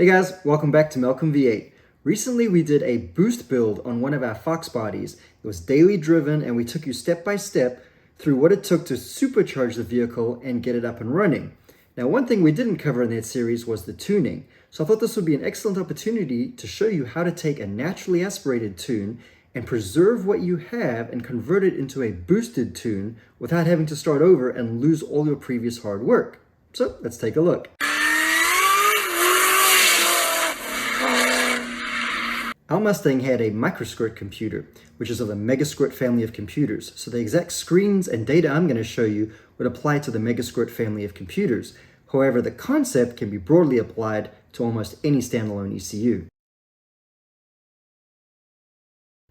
Hey guys, welcome back to Malcolm V8. Recently we did a boost build on one of our Fox bodies. It was daily driven and we took you step by step through what it took to supercharge the vehicle and get it up and running. Now one thing we didn't cover in that series was the tuning. So I thought this would be an excellent opportunity to show you how to take a naturally aspirated tune and preserve what you have and convert it into a boosted tune without having to start over and lose all your previous hard work. So let's take a look. Our Mustang had a Microsquirt computer, which is of the MeqaSquirt family of computers. So the exact screens and data I'm going to show you would apply to the MeqaSquirt family of computers. However, the concept can be broadly applied to almost any standalone ECU.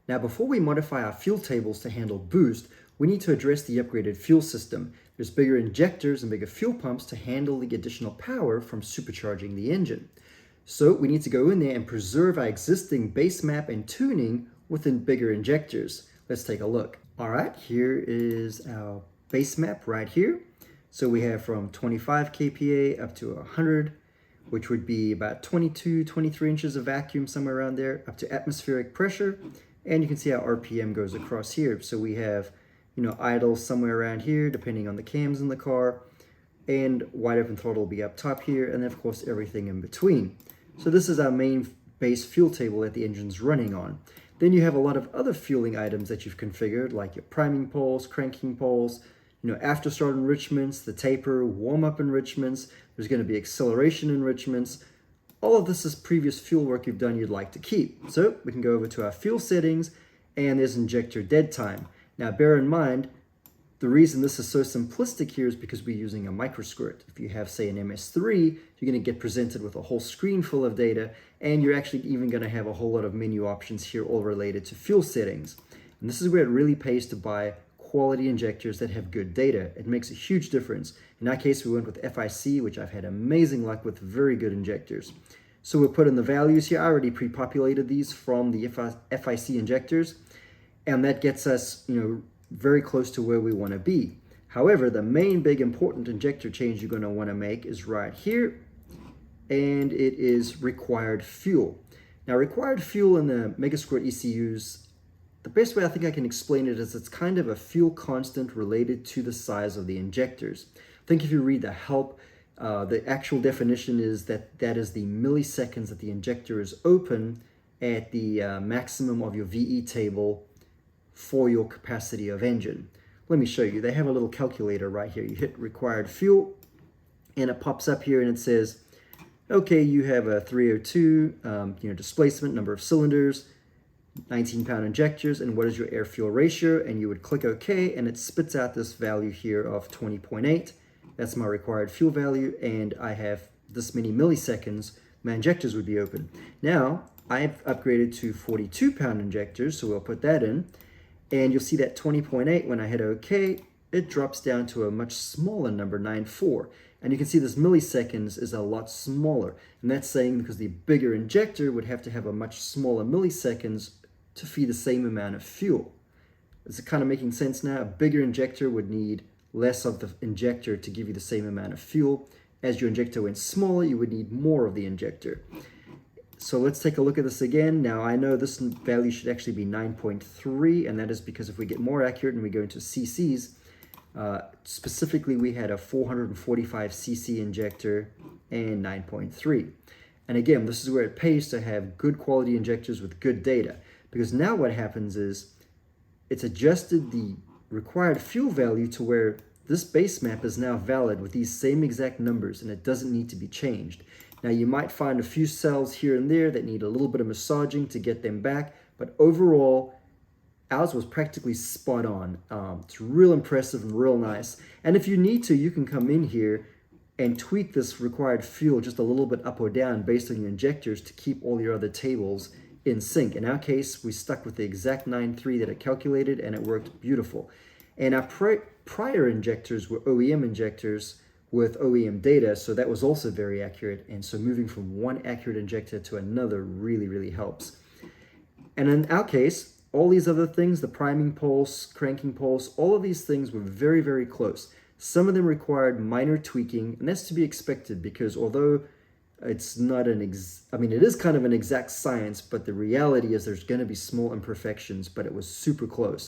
Now, before we modify our fuel tables to handle boost, we need to address the upgraded fuel system. There's bigger injectors and bigger fuel pumps to handle the additional power from supercharging the engine. So we need to go in there and preserve our existing base map and tuning within bigger injectors. Let's take a look. All right, here is our base map right here. So we have from 25 kPa up to 100, which would be about 22, 23 inches of vacuum, somewhere around there, up to atmospheric pressure. And you can see how RPM goes across here. So we have, idle somewhere around here, depending on the cams in the car. And wide open throttle will be up top here. And then, of course, everything in between. So this is our main base fuel table that the engine's running on. Then you have a lot of other fueling items that you've configured, like your priming poles, cranking poles, after start enrichments, the taper, warm-up enrichments. There's going to be acceleration enrichments. All of this is previous fuel work you've done you'd like to keep. So we can go over to our fuel settings, and there's injector dead time. Now bear in mind, the reason this is so simplistic here is because we're using a Microsquirt. If you have, say, an MS3, you're going to get presented with a whole screen full of data, and you're actually even going to have a whole lot of menu options here all related to fuel settings. And this is where it really pays to buy quality injectors that have good data. It makes a huge difference. In our case, we went with FIC, which I've had amazing luck with, very good injectors. So we'll put in the values here. I already pre-populated these from the FIC injectors, and that gets us, very close to where we want to be. However, the main big important injector change you're going to want to make is right here, and it is required fuel. Now, required fuel in the MeqaSquirt ECUs, the best way I think I can explain it is it's kind of a fuel constant related to the size of the injectors. I think if you read the help, the actual definition is that is the milliseconds that the injector is open at the maximum of your VE table for your capacity of engine. Let me show you. They have a little calculator right here. You hit required fuel and it pops up here and it says, okay, you have a 302, displacement, number of cylinders, 19-pound injectors, and what is your air fuel ratio? And you would click OK, and it spits out this value here of 20.8. That's my required fuel value, and I have this many milliseconds my injectors would be open. Now, I've upgraded to 42-pound injectors, so we'll put that in. And you'll see that 20.8, when I hit OK, it drops down to a much smaller number, 9.4. And you can see this milliseconds is a lot smaller. And that's saying because the bigger injector would have to have a much smaller milliseconds to feed the same amount of fuel. Is it kind of making sense now? A bigger injector would need less of the injector to give you the same amount of fuel. As your injector went smaller, you would need more of the injector. So let's take a look at this again. Now I know this value should actually be 9.3, and that is because if we get more accurate and we go into CCs, specifically we had a 445 cc injector and 9.3. And again, this is where it pays to have good quality injectors with good data, because now what happens is it's adjusted the required fuel value to where this base map is now valid with these same exact numbers, and it doesn't need to be changed. Now you might find a few cells here and there that need a little bit of massaging to get them back, but overall, ours was practically spot on. It's real impressive and real nice. And if you need to, you can come in here and tweak this required fuel just a little bit up or down based on your injectors to keep all your other tables in sync. In our case, we stuck with the exact 9.3 that it calculated, and it worked beautiful. And our prior injectors were OEM injectors with OEM data, so that was also very accurate. And so moving from one accurate injector to another really, really helps. And in our case, all these other things, the priming pulse, cranking pulse, all of these things were very, very close. Some of them required minor tweaking, and that's to be expected because although It's not I mean, it is kind of an exact science, but the reality is there's going to be small imperfections, but it was super close.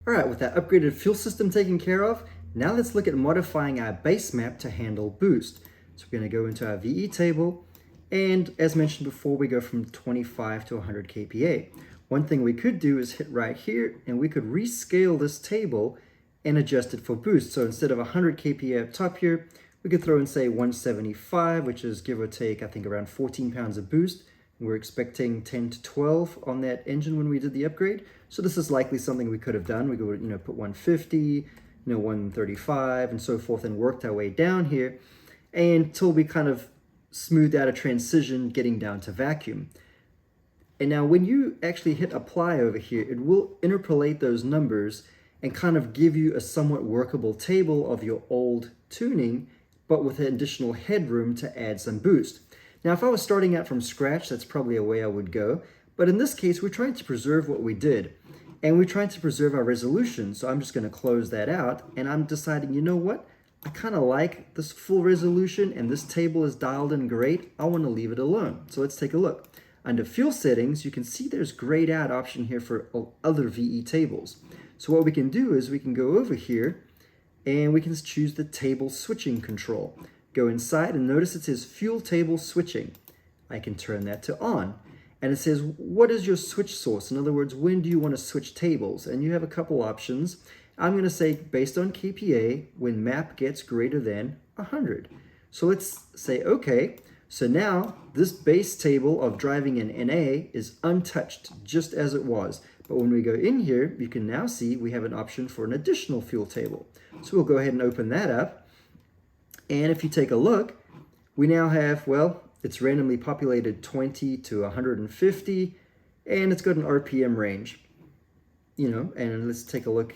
All right, with that upgraded fuel system taken care of, now let's look at modifying our base map to handle boost. So we're going to go into our VE table, and as mentioned before, we go from 25 to 100 kPa. One thing we could do is hit right here, and we could rescale this table and adjust it for boost. So instead of 100 kPa up top here, we could throw in, say, 175, which is give or take, I think, around 14 pounds of boost. We're expecting 10 to 12 on that engine when we did the upgrade. So this is likely something we could have done. We could, put 150, 135, and so forth, and worked our way down here until we kind of smoothed out a transition getting down to vacuum. And now when you actually hit apply over here, it will interpolate those numbers and kind of give you a somewhat workable table of your old tuning, but with additional headroom to add some boost. Now, if I was starting out from scratch, that's probably a way I would go. But in this case, we're trying to preserve what we did. And we're trying to preserve our resolution. So I'm just going to close that out. And I'm deciding, you know what? I kind of like this full resolution, and this table is dialed in great. I want to leave it alone. So let's take a look. Under fuel settings, you can see there's grayed out option here for other VE tables. So what we can do is we can go over here and we can choose the table switching control. Go inside and notice it says fuel table switching. I can turn that to on. And it says, what is your switch source? In other words, when do you want to switch tables? And you have a couple options. I'm going to say based on kPa, when map gets greater than 100. So let's say, okay. So now this base table of driving in NA is untouched, just as it was. But when we go in here, you can now see we have an option for an additional fuel table. So we'll go ahead and open that up. And if you take a look, we now have, well, it's randomly populated 20 to 150, and it's got an RPM range, and let's take a look.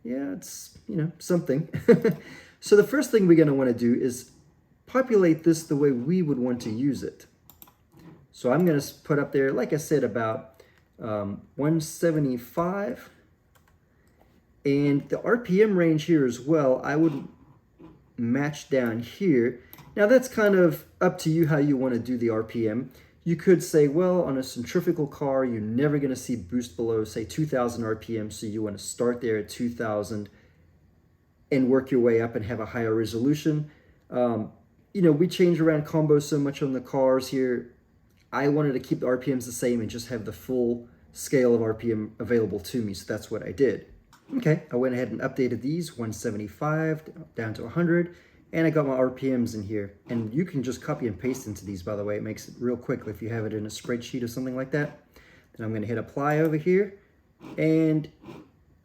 Yeah, it's, something. So the first thing we're going to want to do is populate this the way we would want to use it. So I'm going to put up there, like I said, about 175. And the RPM range here as well, I would match down here. Now that's kind of up to you how you want to do the RPM. You could say, well, on a centrifugal car, you're never going to see boost below, say, 2,000 RPM. So you want to start there at 2,000 and work your way up and have a higher resolution. We change around combos so much on the cars here. I wanted to keep the RPMs the same and just have the full scale of RPM available to me. So that's what I did. Okay, I went ahead and updated these 175 down to 100, and I got my RPMs in here. And you can just copy and paste into these, by the way. It makes it real quick if you have it in a spreadsheet or something like that. Then I'm going to hit apply over here and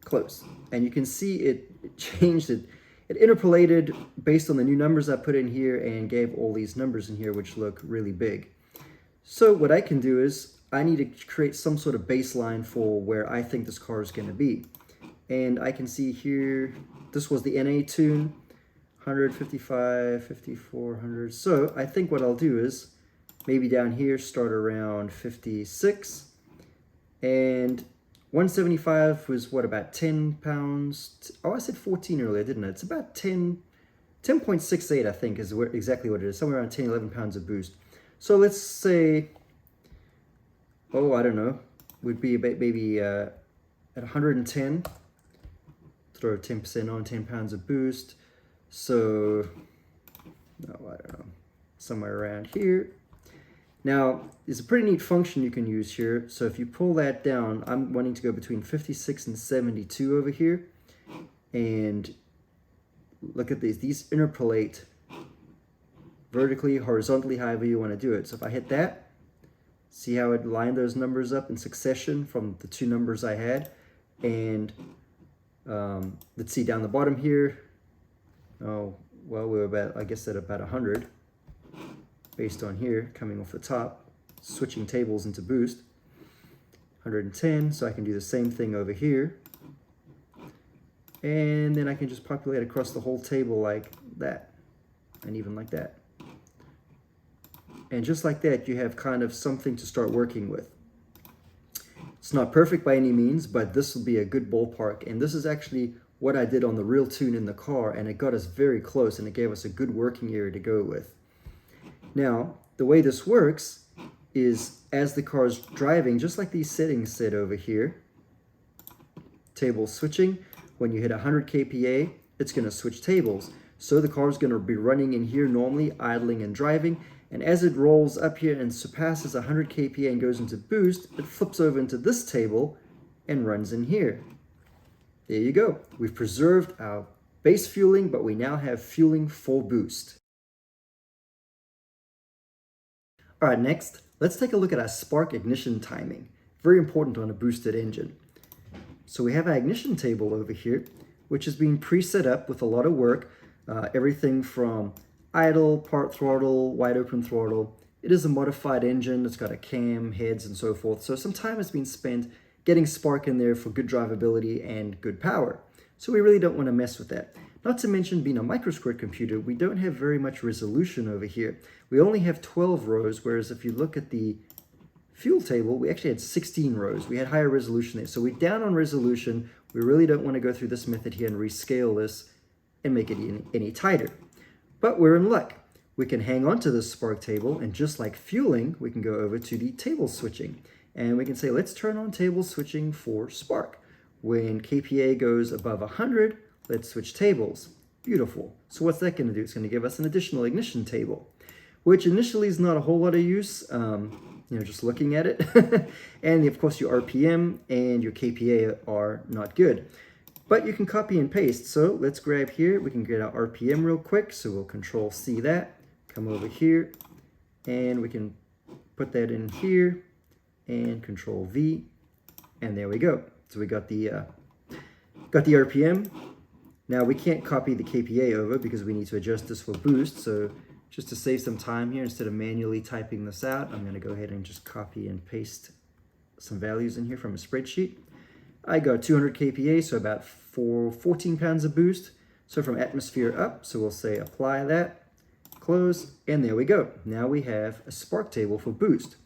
close. And you can see it changed it. It interpolated based on the new numbers I put in here and gave all these numbers in here, which look really big. So what I can do is I need to create some sort of baseline for where I think this car is going to be. And I can see here, this was the NA tune, 155, 5400. So I think what I'll do is maybe down here start around 56. And 175 was what, about 10 pounds? Oh, I said 14 earlier, didn't I? It's about 10.68, I think is exactly what it is. Somewhere around 10, 11 pounds of boost. So let's say, I don't know, would be about maybe at 110. Throw 10% on, 10 pounds of boost. So, I don't know, somewhere around here. Now, it's a pretty neat function you can use here. So if you pull that down, I'm wanting to go between 56 and 72 over here. And look at these. These interpolate vertically, horizontally, however you want to do it. So if I hit that, see how it lined those numbers up in succession from the two numbers I had. And let's see down the bottom here. Oh, well, we're about, I guess, at about 100 based on here, coming off the top, switching tables into boost. 110, so I can do the same thing over here. And then I can just populate across the whole table like that, and even like that. And just like that, you have kind of something to start working with. It's not perfect by any means, but this will be a good ballpark. And this is actually what I did on the real tune in the car, and it got us very close, and it gave us a good working area to go with. Now, the way this works is as the car is driving, just like these settings said over here, table switching, when you hit 100 kPa, it's going to switch tables. So the car is going to be running in here normally, idling and driving, and as it rolls up here and surpasses 100 kPa and goes into boost, it flips over into this table and runs in here. There you go. We've preserved our base fueling, but we now have fueling for boost. All right, next, let's take a look at our spark ignition timing. Very important on a boosted engine. So we have our ignition table over here, which has been pre-set up with a lot of work. Everything from idle, part throttle, wide open throttle. It is a modified engine. It's got a cam, heads, and so forth. So some time has been spent getting spark in there for good drivability and good power. So we really don't want to mess with that. Not to mention, being a Microsquirt computer, we don't have very much resolution over here. We only have 12 rows, whereas if you look at the fuel table, we actually had 16 rows. We had higher resolution there. So we're down on resolution. We really don't want to go through this method here and rescale this and make it any tighter. But we're in luck. We can hang on to this spark table, and just like fueling, we can go over to the table switching. And we can say, let's turn on table switching for spark. When kPa goes above 100, let's switch tables. Beautiful. So what's that going to do? It's going to give us an additional ignition table, which initially is not a whole lot of use, just looking at it. And of course your RPM and your kPa are not good. But you can copy and paste. So let's grab here. We can get our RPM real quick. So we'll Control C that, come over here, and we can put that in here, and Control V, and there we go. So we got the RPM. Now we can't copy the kPa over because we need to adjust this for boost. So just to save some time here, instead of manually typing this out, I'm going to go ahead and just copy and paste some values in here from a spreadsheet. I got 200 kPa, so about 14 pounds of boost. So from atmosphere up, so we'll say apply that, close, and there we go. Now we have a spark table for boost.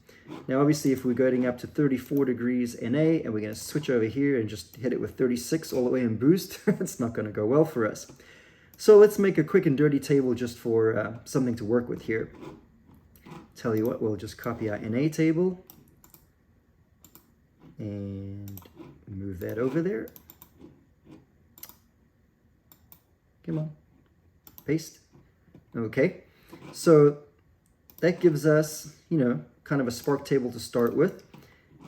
Now obviously if we're going up to 34 degrees NA and we're going to switch over here and just hit it with 36 all the way in boost, it's not going to go well for us. So let's make a quick and dirty table just for something to work with here. Tell you what, we'll just copy our NA table and move that over there. Come on, paste. Okay, so that gives us, kind of a spark table to start with.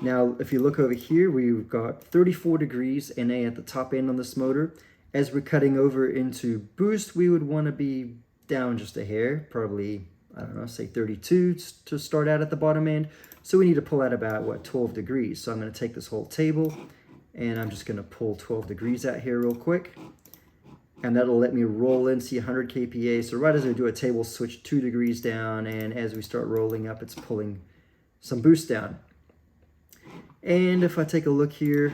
Now, if you look over here, we've got 34 degrees NA at the top end on this motor. As we're cutting over into boost, we would want to be down just a hair, probably, I don't know, say 32 to start out at the bottom end. So we need to pull out about, 12 degrees. So I'm going to take this whole table, and I'm just going to pull 12 degrees out here real quick. And that'll let me roll in, see 100 kPa. So right as I do a table switch 2 degrees down, and as we start rolling up, it's pulling some boost down. And if I take a look here,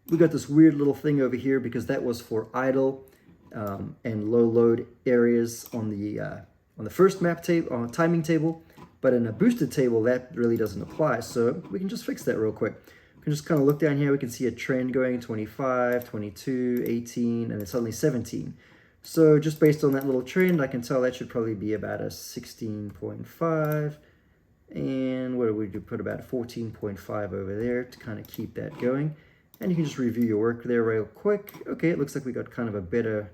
we got this weird little thing over here because that was for idle and low load areas on the first map table, on timing table. But in a boosted table, that really doesn't apply. So we can just fix that real quick. We can just kind of look down here. We can see a trend going 25, 22, 18, and then suddenly 17. So just based on that little trend, I can tell that should probably be about a 16.5. And what do we do? Put about 14.5 over there to kind of keep that going. And you can just review your work there real quick. Okay, it looks like we got kind of a better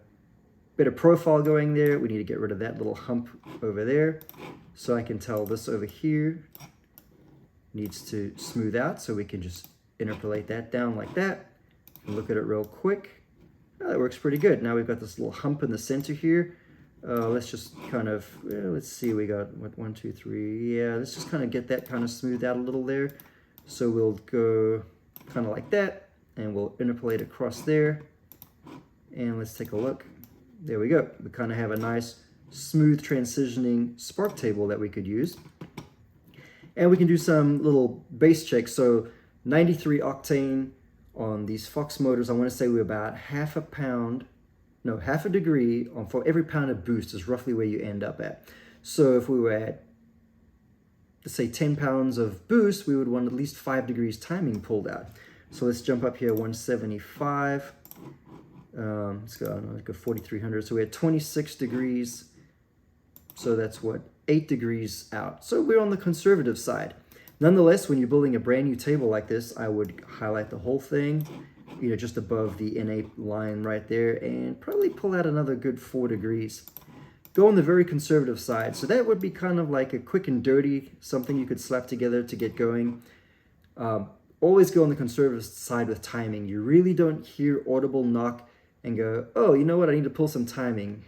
profile going there. We need to get rid of that little hump over there. So I can tell this over here needs to smooth out, so we can just interpolate that down like that. And look at it real quick. Oh, that works pretty good. Now we've got this little hump in the center here. Let's just kind of, let's see, we got, 1, 2, 3, yeah, let's just kind of get that kind of smoothed out a little there. So we'll go kind of like that, and we'll interpolate across there. And let's take a look. There we go. We kind of have a nice, smooth transitioning spark table that we could use. And we can do some little base checks. So 93 octane on these Fox motors, I want to say we're about half a degree for every pound of boost is roughly where you end up at. So if we were at, let's say 10 pounds of boost, we would want at least 5 degrees timing pulled out. So let's jump up here, 175. Let's go, I don't know, let's go 4,300. So we had 26 degrees. So that's what, 8 degrees out. So we're on the conservative side. Nonetheless, when you're building a brand new table like this, I would highlight the whole thing, you know, just above the N8 line right there, and probably pull out another good 4 degrees. Go on the very conservative side. So that would be kind of like a quick and dirty, something you could slap together to get going. Always go on the conservative side with timing. You really don't hear audible knock and go, oh, you know what, I need to pull some timing.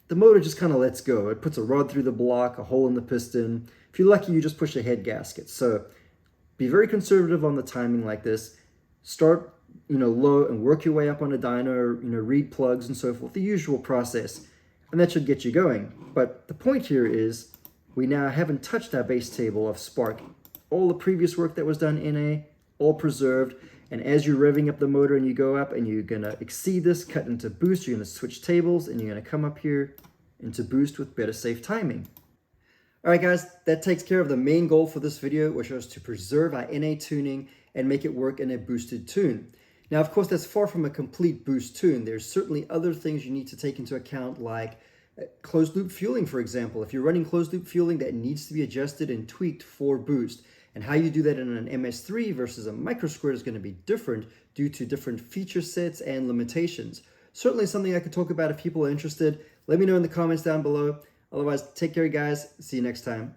The motor just kind of lets go. It puts a rod through the block, a hole in the piston. If you're lucky, you just push a head gasket. So be very conservative on the timing like this. Start, you know, low and work your way up on a dyno, you know, read plugs and so forth, the usual process. And that should get you going. But the point here is we now haven't touched our base table of spark. All the previous work that was done in NA, all preserved. And as you're revving up the motor and you go up and you're going to exceed this, cut into boost, you're going to switch tables and you're going to come up here into boost with better safe timing. All right, guys, that takes care of the main goal for this video, which was to preserve our NA tuning and make it work in a boosted tune. Now, of course, that's far from a complete boost tune. There's certainly other things you need to take into account, like closed loop fueling, for example. If you're running closed loop fueling, that needs to be adjusted and tweaked for boost. And how you do that in an MS3 versus a Microsquirt is going to be different due to different feature sets and limitations. Certainly something I could talk about if people are interested. Let me know in the comments down below. Otherwise, take care, guys. See you next time.